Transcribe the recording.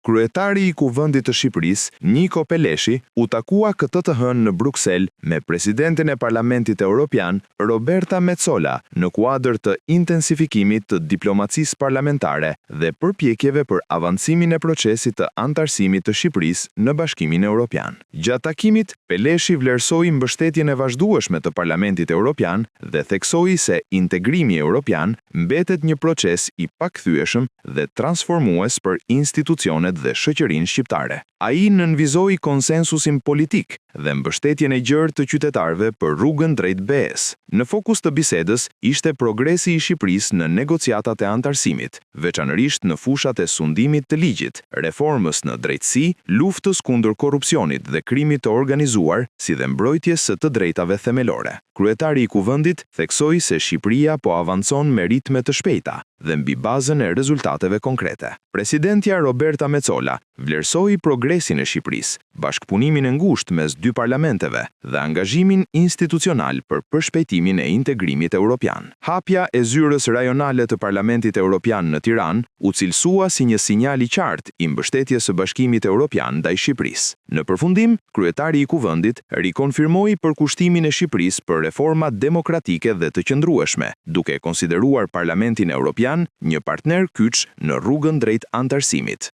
Kryetari i Kuvendit të Shqipërisë, Niko Peleshi, u takua këtë të hënë në Bruksel me presidentin e Parlamentit Evropian, Roberta Metsola, në kuadër të intensifikimit të diplomacisë parlamentare dhe përpjekjeve për avancimin e procesit të antarësimit të Shqipërisë në Bashkimin Evropian. Gjatë takimit, Peleshi vlerësoi mbështetjen e vazhdueshme të Parlamentit Evropian dhe theksoi se integrimi evropian mbetet një proces i pakthyeshëm dhe transformues për institucionet dhe shoqërinë shqiptare. Ai nënvizoi konsensusin politik dhe mbështetjen e gjerë të qytetarëve për rrugën drejt BE-s. Në fokus të bisedës ishte progresi i Shqipërisë në negociatat e antarësimit, veçanërisht në fushat e sundimit të ligjit, reformës në drejtësi, luftës kundër korrupsionit dhe krimit të organizuar, si dhe mbrojtjes së të drejtave themelore. Kryetari i Kuvendit theksoi se Shqipëria po avancon me ritme të shpejta dhe mbi bazën e rezultateve konkrete. Presidentja Roberta Metsola vlerësoi progresin e Shqipërisë, bashkëpunimin e ngushtë mes dy parlamenteve dhe angazhimin institucional për përshpejtimin e integrimit evropian. Hapja e zyrës rajonale të Parlamentit Evropian në Tiranë u cilësua si një sinjal i qartë i mbështetjes së Bashkimit Evropian ndaj Shqipërisë. Në përfundim, kryetari i Kuvendit rikonfirmoi përkushtimin e Shqipërisë për reforma demokratike dhe të qëndrueshme, duke konsideruar Parlamentin Evropian një partner kyç në rrugën drejt antarësimit.